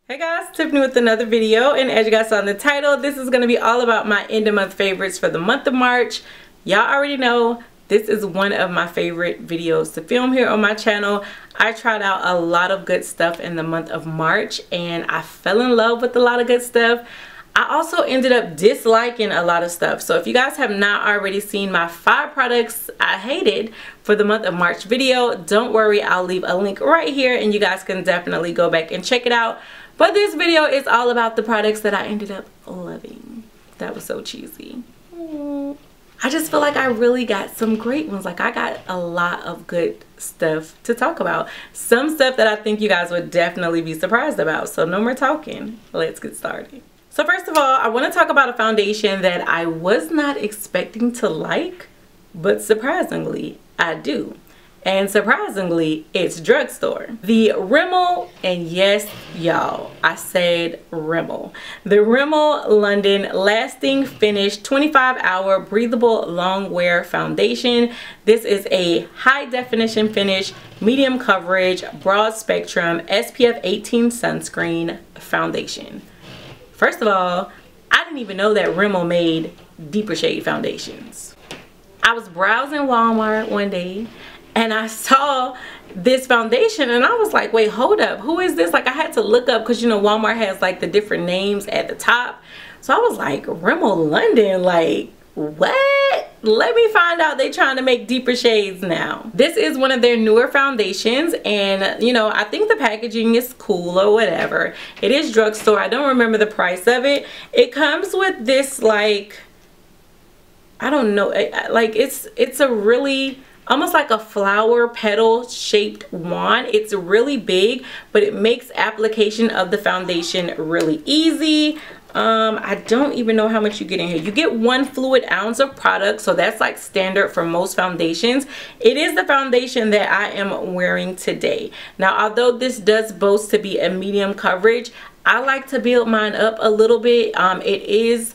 Hey guys, Tiffany with another video, and as you guys saw in the title, this is going to be all about my end of month favorites for the month of March. Y'all already know this is one of my favorite videos to film here on my channel. I tried out a lot of good stuff in the month of March and I fell in love with a lot of good stuff. I also ended up disliking a lot of stuff. So if you guys have not already seen my 5 products I hated for the month of March video, don't worry, I'll leave a link right here and you guys can definitely go back and check it out. But this video is all about the products that I ended up loving. That was so cheesy. I just feel like I really got some great ones. Like I got a lot of good stuff to talk about. Some stuff that I think you guys would definitely be surprised about. So no more talking. Let's get started. So first of all, I want to talk about a foundation that I was not expecting to like, but surprisingly, I do. And surprisingly, it's drugstore. The Rimmel, and yes, y'all, I said Rimmel. The Rimmel London Lasting Finish 25-Hour Breathable Long Wear Foundation. This is a high definition finish, medium coverage, broad spectrum, SPF 18 sunscreen foundation. First of all, I didn't even know that Rimmel made deeper shade foundations. I was browsing Walmart one day and I saw this foundation and I was like, wait, hold up, who is this? Like I had to look up because you know Walmart has like the different names at the top. So I was like, Rimmel London, like what? Let me find out they trying to make deeper shades now. This is one of their newer foundations and you know, I think the packaging is cool or whatever. It is drugstore. I don't remember the price of it. It comes with this like, I don't know, like it's a really almost like a flower petal shaped wand. It's really big, but it makes application of the foundation really easy. I don't even know how much you get in here. You get 1 fluid ounce of product, so that's like standard for most foundations. It is the foundation that I am wearing today. Now, although this does boast to be a medium coverage, I like to build mine up a little bit. It is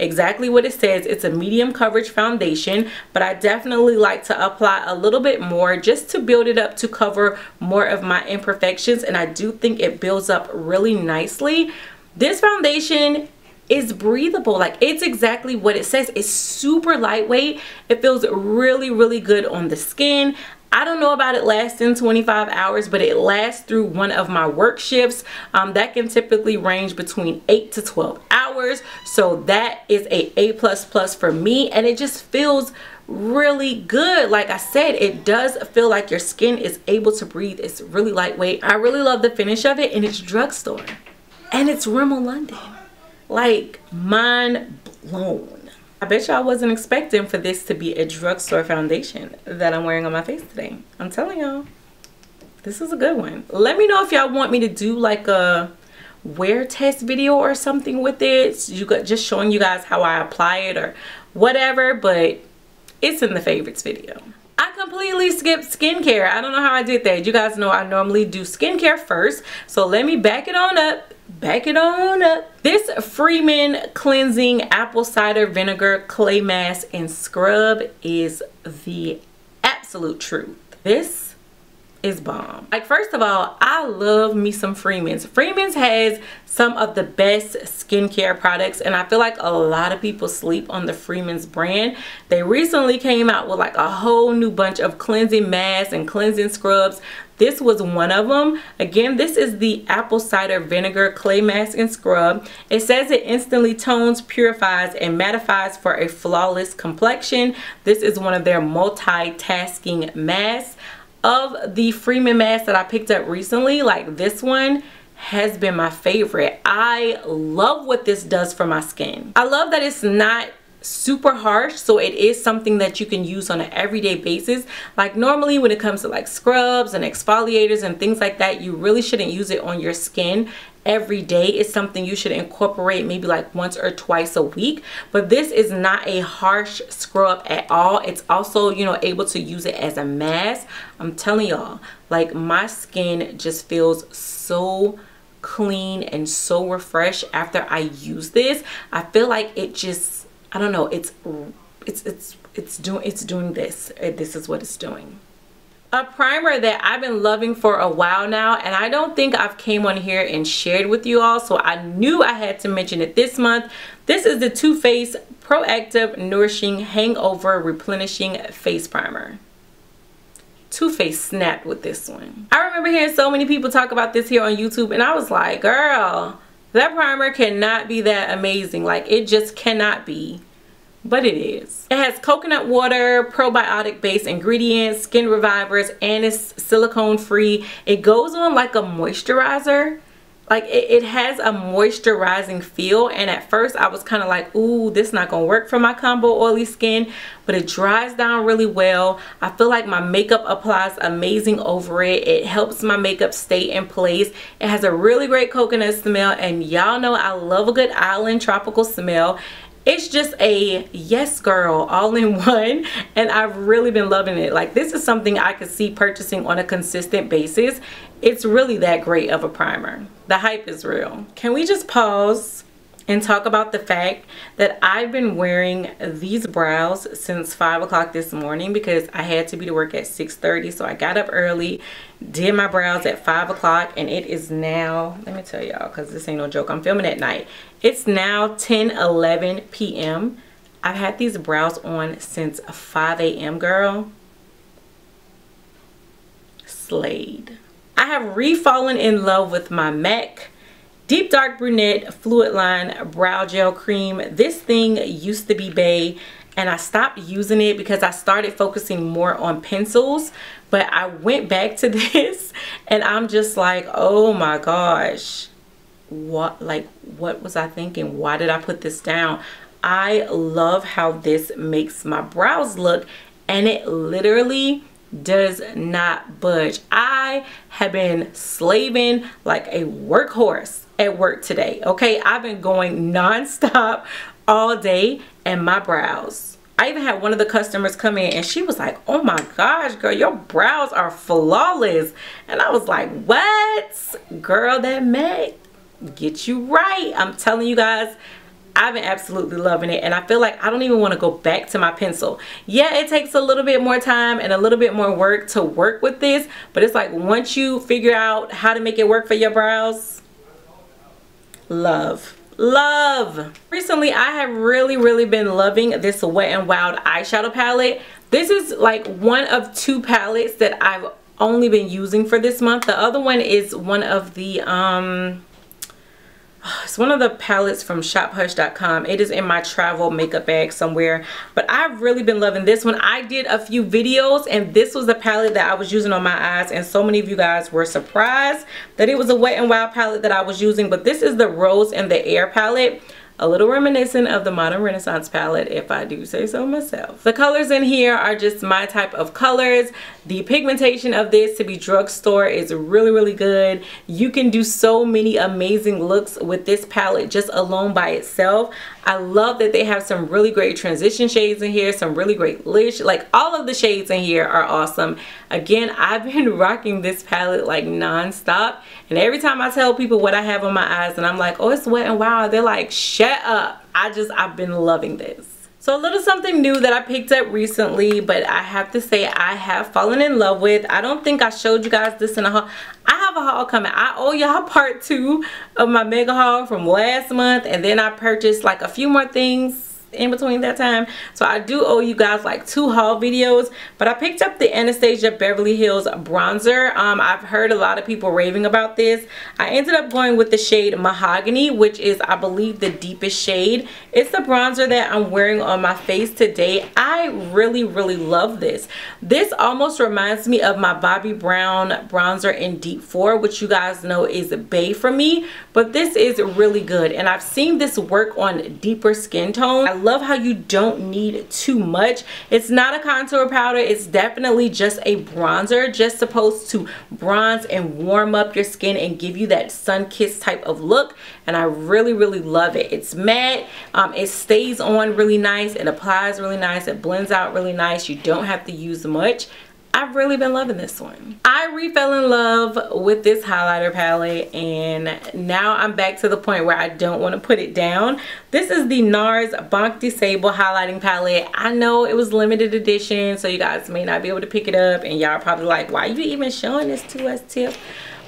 exactly what it says. It's a medium coverage foundation, but I definitely like to apply a little bit more just to build it up to cover more of my imperfections, and I do think it builds up really nicely. This foundation is breathable. Like it's exactly what it says. It's super lightweight. It feels really, really good on the skin. I don't know about it lasting 25 hours, but it lasts through one of my work shifts. That can typically range between 8 to 12 hours. So that is a A++ for me. And it just feels really good. Like I said, it does feel like your skin is able to breathe. It's really lightweight. I really love the finish of it, and it's drugstore. And it's Rimmel London. Like, mind blown. I bet y'all wasn't expecting for this to be a drugstore foundation that I'm wearing on my face today. I'm telling y'all, this is a good one. Let me know if y'all want me to do like a wear test video or something with it. You got just showing you guys how I apply it or whatever, but it's in the favorites video. I completely skipped skincare. I don't know how I did that. You guys know I normally do skincare first. So let me back it on up. Back it on up. This Freeman Cleansing Apple Cider Vinegar Clay Mask and Scrub is the absolute truth. This is bomb. Like first of all, I love me some Freeman's. Freeman's has some of the best skincare products, and I feel like a lot of people sleep on the Freeman's brand. They recently came out with like a whole new bunch of cleansing masks and cleansing scrubs. This was one of them. Again, this is the Apple Cider Vinegar Clay Mask and Scrub. It says it instantly tones, purifies, and mattifies for a flawless complexion. This is one of their multitasking masks. Of the Freeman mask that I picked up recently, like this one has been my favorite. I love what this does for my skin. I love that it's not super harsh, so it is something that you can use on an everyday basis. Like normally when it comes to like scrubs and exfoliators and things like that, you really shouldn't use it on your skin every day. It's something you should incorporate maybe like once or twice a week, but this is not a harsh scrub at all. It's also, you know, able to use it as a mask. I'm telling y'all, like my skin just feels so clean and so refreshed after I use this. I feel like it just, I don't know, it's doing this. This is what it's doing. A primer that I've been loving for a while now, and I don't think I've came on here and shared with you all, so I knew I had to mention it this month. This is the Too Faced Proactive Nourishing Hangover Replenishing Face Primer. Too Faced snapped with this one. I remember hearing so many people talk about this here on YouTube, and I was like, girl, that primer cannot be that amazing. Like, it just cannot be. But it is. It has coconut water, probiotic based ingredients, skin revivers, and it's silicone free. It goes on like a moisturizer. Like it has a moisturizing feel, and at first I was kind of like, ooh, this not gonna work for my combo oily skin, but it dries down really well. I feel like my makeup applies amazing over it. It helps my makeup stay in place. It has a really great coconut smell, and y'all know I love a good island tropical smell. It's just a yes girl all in one, and I've really been loving it. Like, this is something I could see purchasing on a consistent basis. It's really that great of a primer. The hype is real. Can we just pause and talk about the fact that I've been wearing these brows since 5 o'clock this morning because I had to be to work at 6:30, so I got up early, did my brows at 5 o'clock, and it is now, let me tell y'all, because this ain't no joke, I'm filming at night. It's now 10:11 p.m. I've had these brows on since 5 a.m. girl. Slayed. I have re-fallen in love with my MAC Deep Dark Brunette Fluid Line Brow Gel Cream. This thing used to be bae, and I stopped using it because I started focusing more on pencils, but I went back to this and I'm just like, oh my gosh, what was I thinking? Why did I put this down? I love how this makes my brows look, and it literally does not budge. I have been slaving like a workhorse at work today, okay? I've been going non-stop all day, and my brows, I even had one of the customers come in and she was like, oh my gosh girl, your brows are flawless. And I was like, what? Girl, that MAC get you right. I'm telling you guys, I've been absolutely loving it, and I feel like I don't even want to go back to my pencil. Yeah, it takes a little bit more time and a little bit more work to work with this, but it's like once you figure out how to make it work for your brows, love. Recently I have really been loving this Wet n Wild eyeshadow palette. This is like one of two palettes that I've only been using for this month. The other one is one of the it's one of the palettes from shophush.com. It is in my travel makeup bag somewhere, but I've really been loving this one. I did a few videos, and this was the palette that I was using on my eyes, and so many of you guys were surprised that it was a Wet n Wild palette that I was using. But this is the Rose in the Air palette. A little reminiscent of the Modern Renaissance palette, if I do say so myself. The colors in here are just my type of colors. The pigmentation of this, to be drugstore, is really good. You can do so many amazing looks with this palette just alone by itself. I love that they have some really great transition shades in here, some really great lish. Like, all of the shades in here are awesome. Again, I've been rocking this palette like non-stop, and every time I tell people what I have on my eyes and I'm like, oh, it's Wet n Wild, they're like, shut up. I've been loving this. So a little something new that I picked up recently, but I have to say I have fallen in love with. I don't think I showed you guys this in a haul. I have a haul coming. I owe y'all part 2 of my mega haul from last month, and then I purchased like a few more things in between that time, so I do owe you guys like 2 haul videos. But I picked up the Anastasia Beverly Hills bronzer. I've heard a lot of people raving about this. I ended up going with the shade Mahogany, which is, I believe, the deepest shade. It's the bronzer that I'm wearing on my face today. I really love this. This almost reminds me of my Bobbi Brown bronzer in Deep 4, which you guys know is bae for me, but this is really good, and I've seen this work on deeper skin tones. I love how you don't need too much. It's not a contour powder. It's definitely just a bronzer, just supposed to bronze and warm up your skin and give you that sun-kissed type of look, and I really love it. It's matte. It stays on really nice. It applies really nice. It blends out really nice. You don't have to use much. I've really been loving this one. I re-fell in love with this highlighter palette, and now I'm back to the point where I don't want to put it down. This is the NARS Banc Sable highlighting palette. I know it was limited edition, so you guys may not be able to pick it up, and y'all probably like, why are you even showing this to us, Tiff?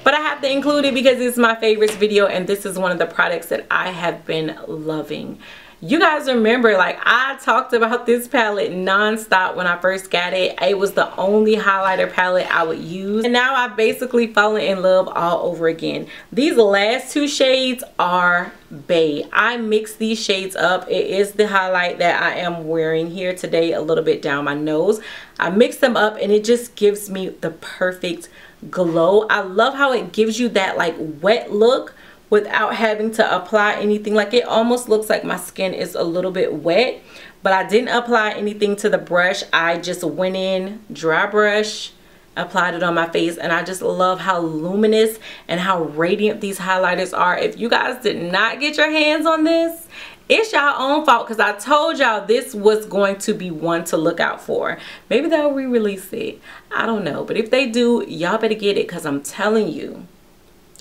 But I have to include it because it's my favorites video, and this is one of the products that I have been loving. You guys remember, like, I talked about this palette non-stop when I first got it. It was the only highlighter palette I would use, and now I've basically fallen in love all over again. These last two shades are bae. I mixed these shades up. It is the highlight that I am wearing here today, a little bit down my nose. I mixed them up, and it just gives me the perfect glow. I love how it gives you that like wet look without having to apply anything. Like, it almost looks like my skin is a little bit wet, but I didn't apply anything to the brush. I just went in, dry brush, applied it on my face, and I just love how luminous and how radiant these highlighters are. If you guys did not get your hands on this, it's y'all own fault, because I told y'all this was going to be one to look out for. Maybe they'll re-release it, I don't know, but if they do, y'all better get it, because I'm telling you,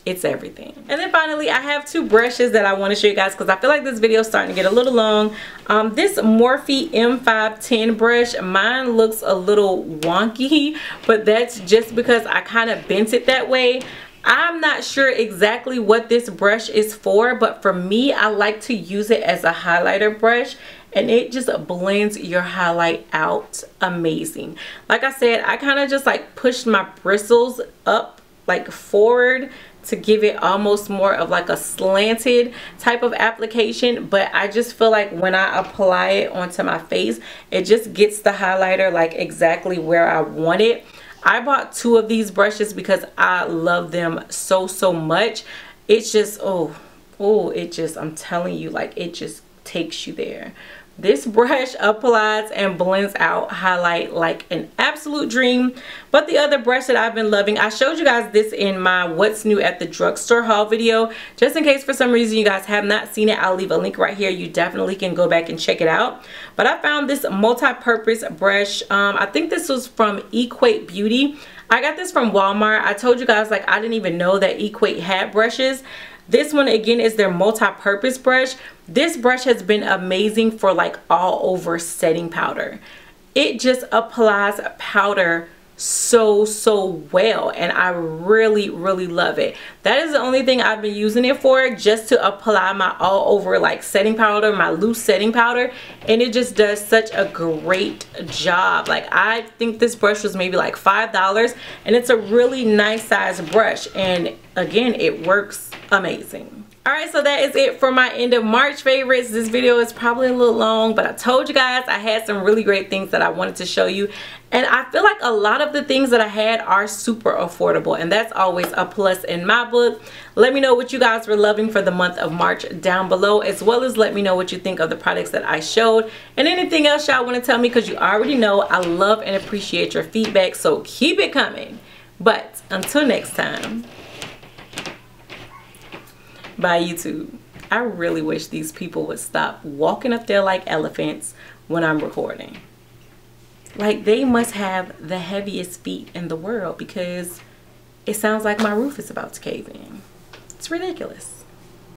it's everything. And then finally, I have two brushes that I want to show you guys, because I feel like this video is starting to get a little long. This Morphe M510 brush, mine looks a little wonky, but that's just because I kind of bent it that way. I'm not sure exactly what this brush is for, but for me, I like to use it as a highlighter brush, and it just blends your highlight out amazing. Like I said, I kind of just like pushed my bristles up like forward to give it almost more of like a slanted type of application, but I just feel like when I apply it onto my face, it just gets the highlighter like exactly where I want it. I bought two of these brushes because I love them so much. It's just I'm telling you, like, it just takes you there. This brush applies and blends out highlight like an absolute dream. But the other brush that I've been loving, I showed you guys this in my what's new at the drugstore haul video. Just in case for some reason you guys have not seen it, I'll leave a link right here. You definitely can go back and check it out. But I found this multi-purpose brush. I think this was from Eclat Beauty. I got this from Walmart. I told you guys, like, I didn't even know that Eclat had brushes. This one again is their multi-purpose brush. This brush has been amazing for like all over setting powder. It just applies powder so well, and I really love it. That is the only thing I've been using it for, just to apply my all over like setting powder, my loose setting powder, and it just does such a great job. Like, I think this brush was maybe like $5, and it's a really nice size brush, and again, it works amazing. Alright, so that is it for my end of March favorites. This video is probably a little long, but I told you guys I had some really great things that I wanted to show you. And I feel like a lot of the things that I had are super affordable, and that's always a plus in my book. Let me know what you guys were loving for the month of March down below, as well as let me know what you think of the products that I showed. And anything else y'all want to tell me, because you already know I love and appreciate your feedback, so keep it coming. But until next time, bye YouTube. I really wish these people would stop walking up there like elephants when I'm recording. Like, they must have the heaviest feet in the world, because it sounds like my roof is about to cave in. It's ridiculous.